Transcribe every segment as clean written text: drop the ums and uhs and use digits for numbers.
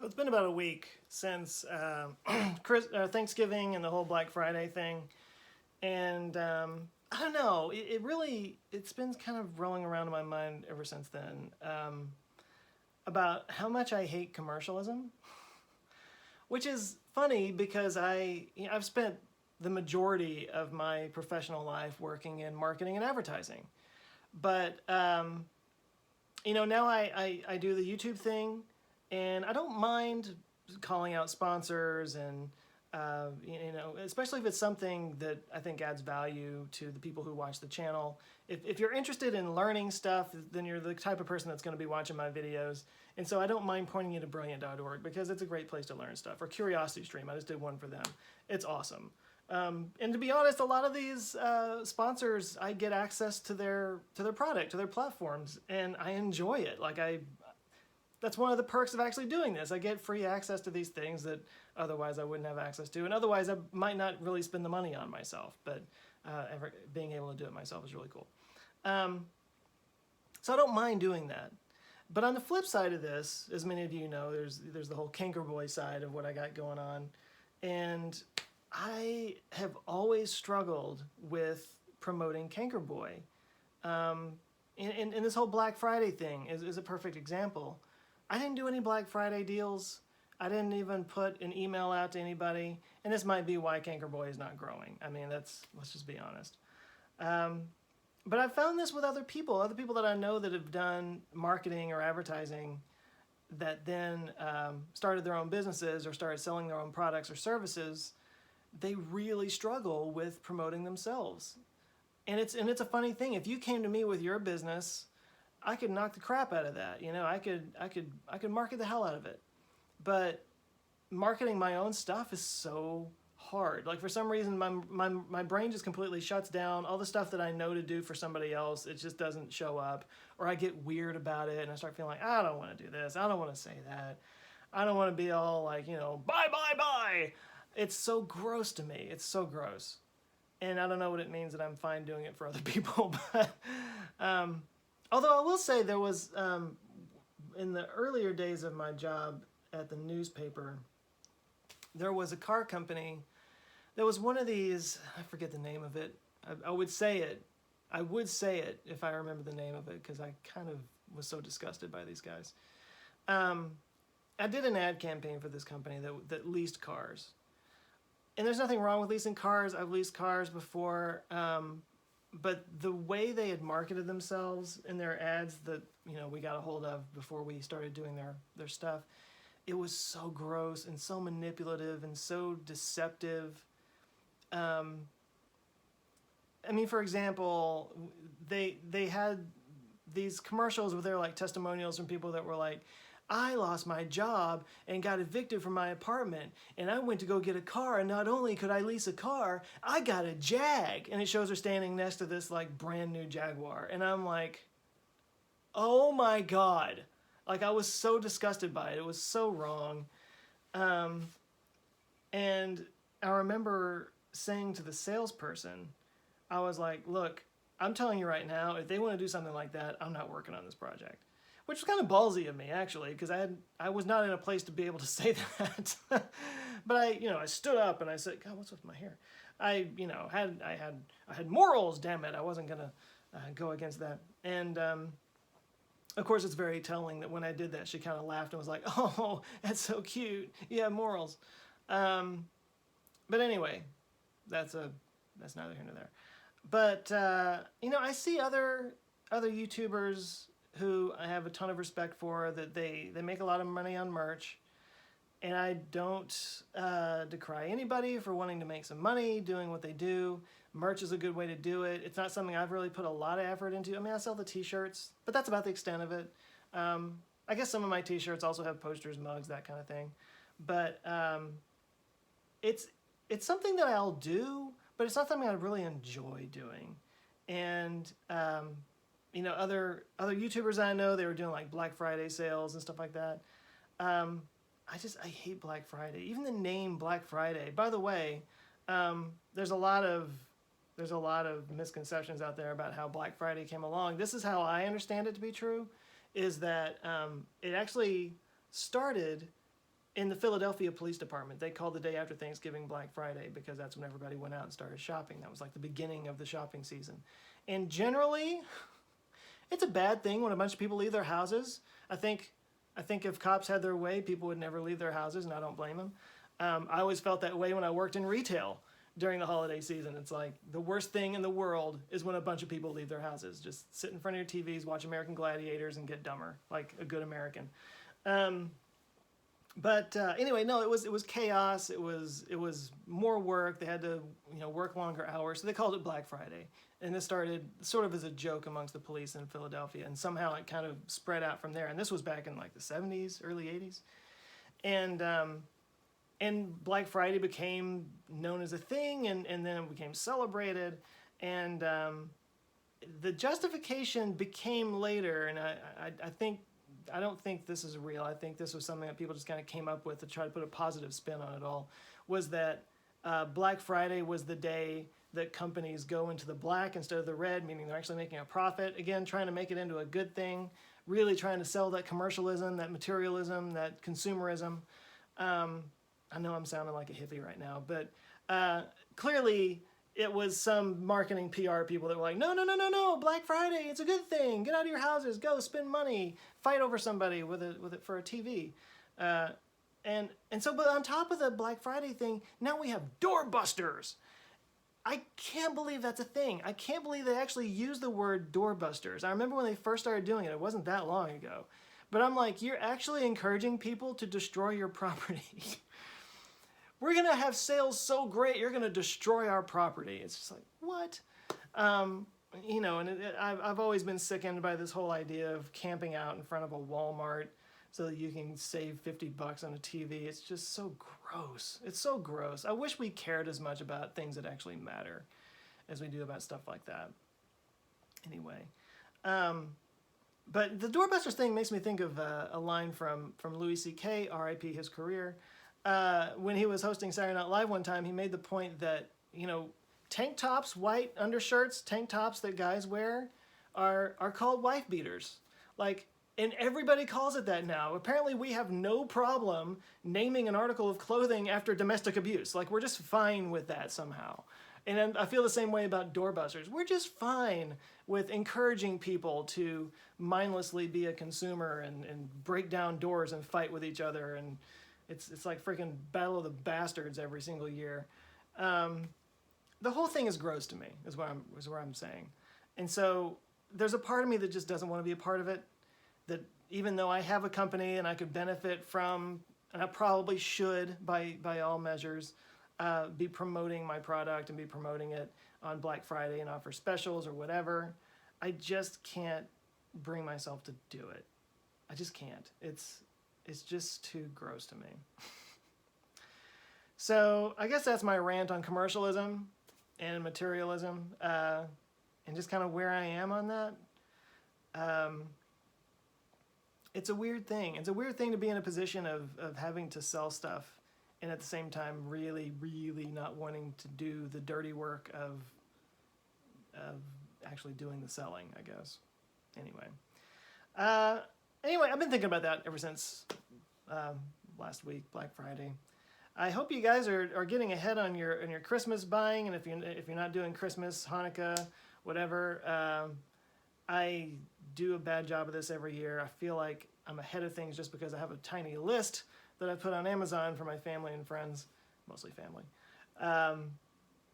It's been about a week since Thanksgiving and the whole Black Friday thing, and I don't know. It's been kind of rolling around in my mind ever since then about how much I hate commercialism, which is funny because I've spent the majority of my professional life working in marketing and advertising, but now I do the YouTube thing, and I don't mind calling out sponsors and especially if it's something that I think adds value to the people who watch the channel. If you're interested in learning stuff, then you're the type of person that's going to be watching my videos. And so I don't mind pointing you to brilliant.org because it's a great place to learn stuff. Or Curiosity Stream, I just did one for them. It's awesome. And to be honest, a lot of these sponsors, I get access to their product, to their platforms, and I enjoy it. That's one of the perks of actually doing this. I get free access to these things that otherwise I wouldn't have access to, and otherwise I might not really spend the money on myself, but being able to do it myself is really cool. So I don't mind doing that. But on the flip side of this, as many of you know, there's the whole Canker Boy side of what I got going on, and I have always struggled with promoting Canker Boy. And this whole Black Friday thing is a perfect example. I didn't do any Black Friday deals. I didn't even put an email out to anybody. And this might be why Canker Boy is not growing. I mean, let's just be honest. But I've found this with other people that I know that have done marketing or advertising that then started their own businesses or started selling their own products or services. They really struggle with promoting themselves. And it's a funny thing. If you came to me with your business, I could knock the crap out of that. I could market the hell out of it. But marketing my own stuff is so hard. Like, for some reason, my brain just completely shuts down. All the stuff that I know to do for somebody else, it just doesn't show up. Or I get weird about it and I start feeling like, I don't want to do this. I don't want to say that. I don't want to be all like, bye. It's so gross to me. It's so gross. And I don't know what it means that I'm fine doing it for other people. But although I will say there was, in the earlier days of my job at the newspaper, there was a car company. There was one of these, I forget the name of it. I would say it. I would say it if I remember the name of it because I kind of was so disgusted by these guys. I did an ad campaign for this company that leased cars. And there's nothing wrong with leasing cars. I've leased cars before. But the way they had marketed themselves in their ads that we got a hold of before we started doing their stuff, it was so gross and so manipulative and so deceptive. I mean, for example, they had these commercials where they're like testimonials from people that were like, I lost my job and got evicted from my apartment, and I went to go get a car, and not only could I lease a car, I got a Jag. And it shows her standing next to this like brand new Jaguar. And I'm like, oh my God. Like, I was so disgusted by it. It was so wrong. And I remember saying to the salesperson, I was like, look, I'm telling you right now, if they want to do something like that, I'm not working on this project. Which was kind of ballsy of me, actually, because I was not in a place to be able to say that. But I stood up and I said, God, what's with my hair? I had morals, damn it. I wasn't gonna go against that. And of course, it's very telling that when I did that, she kind of laughed and was like, "Oh, that's so cute. You have morals." But anyway, that's neither here nor there. But I see other YouTubers who I have a ton of respect for, that they make a lot of money on merch, and I don't decry anybody for wanting to make some money doing what they do. Merch is a good way to do it. It's not something I've really put a lot of effort into. I mean, I sell the t-shirts, but that's about the extent of it. I guess some of my t-shirts also have posters, mugs, that kind of thing. But it's something that I'll do, but it's not something I really enjoy doing. And other YouTubers I know, they were doing like Black Friday sales and stuff like that. I hate Black Friday. Even the name Black Friday. By the way, there's a lot of misconceptions out there about how Black Friday came along. This is how I understand it to be true, is that it actually started in the Philadelphia Police Department, they called the day after Thanksgiving Black Friday because that's when everybody went out and started shopping. That was like the beginning of the shopping season. And generally, it's a bad thing when a bunch of people leave their houses. I think if cops had their way, people would never leave their houses, and I don't blame them. I always felt that way when I worked in retail during the holiday season. It's like the worst thing in the world is when a bunch of people leave their houses. Just sit in front of your TVs, watch American Gladiators, and get dumber, like a good American. But anyway, no, it was chaos. It was more work. They had to work longer hours, so they called it Black Friday. And this started sort of as a joke amongst the police in Philadelphia, and somehow it kind of spread out from there. And this was back in like the 70s, early 80s, and Black Friday became known as a thing, and then it became celebrated, and the justification became later. And I don't think this is real. I think this was something that people just kind of came up with to try to put a positive spin on it all, was that Black Friday was the day that companies go into the black instead of the red, meaning they're actually making a profit. Again, trying to make it into a good thing, really trying to sell that commercialism, that materialism, that consumerism. I know I'm sounding like a hippie right now, but clearly it was some marketing PR people that were like, no, Black Friday, it's a good thing. Get out of your houses, go spend money, fight over somebody with it for a TV. And so, but on top of the Black Friday thing, now we have doorbusters. I can't believe that's a thing. I can't believe they actually use the word doorbusters. I remember when they first started doing it. It wasn't that long ago. But I'm like, you're actually encouraging people to destroy your property. We're going to have sales so great, you're going to destroy our property. It's just like, what? And I've always been sickened by this whole idea of camping out in front of a Walmart so that you can save $50 on a TV. It's just so gross. It's so gross. I wish we cared as much about things that actually matter as we do about stuff like that. Anyway, but the doorbusters thing makes me think of a line from Louis C.K., R.I.P. his career. When he was hosting Saturday Night Live one time, he made the point that, tank tops, white undershirts, tank tops that guys wear are called wife beaters. And everybody calls it that now. Apparently we have no problem naming an article of clothing after domestic abuse. We're just fine with that somehow. And I feel the same way about doorbusters. We're just fine with encouraging people to mindlessly be a consumer and break down doors and fight with each other. And it's like freaking Battle of the Bastards every single year. The whole thing is gross to me, is what I'm saying. And so there's a part of me that just doesn't want to be a part of it. That even though I have a company and I could benefit from, and I probably should by all measures, be promoting my product and be promoting it on Black Friday and offer specials or whatever, I just can't bring myself to do it. I just can't. It's just too gross to me. So I guess that's my rant on commercialism and materialism, and just kind of where I am on that. It's a weird thing. It's a weird thing to be in a position of having to sell stuff and at the same time really, really not wanting to do the dirty work of actually doing the selling, I guess. Anyway, I've been thinking about that ever since last week, Black Friday. I hope you guys are getting ahead on your Christmas buying, and if you're not doing Christmas, Hanukkah, whatever. I do a bad job of this every year. I feel like I'm ahead of things just because I have a tiny list that I put on Amazon for my family and friends, mostly family.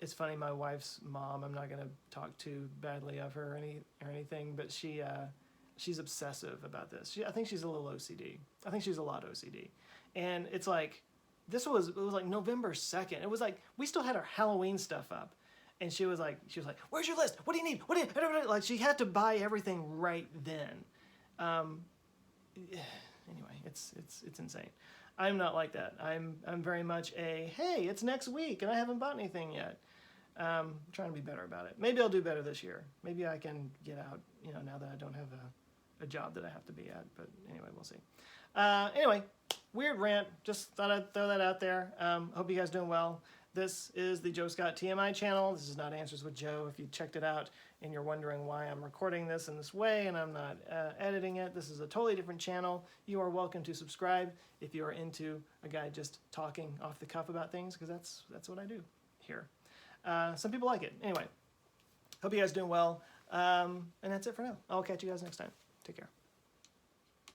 It's funny, my wife's mom, I'm not going to talk too badly of her or anything, but she's obsessive about this. I think she's a little OCD. I think she's a lot OCD. And it's like, it was like November 2nd. It was like, we still had our Halloween stuff up. And she was like, where's your list? What do you need? Like, she had to buy everything right then. Anyway, it's insane. I'm not like that. I'm very much hey, it's next week and I haven't bought anything yet. I'm trying to be better about it. Maybe I'll do better this year. Maybe I can get out, now that I don't have a job that I have to be at. But anyway, we'll see. Anyway, weird rant. Just thought I'd throw that out there. Hope you guys doing well. This is the Joe Scott TMI channel. This is not Answers with Joe. If you checked it out and you're wondering why I'm recording this in this way and I'm not editing it, this is a totally different channel. You are welcome to subscribe if you are into a guy just talking off the cuff about things, because that's what I do here. Some people like it. Anyway, hope you guys are doing well. And that's it for now. I'll catch you guys next time. Take care.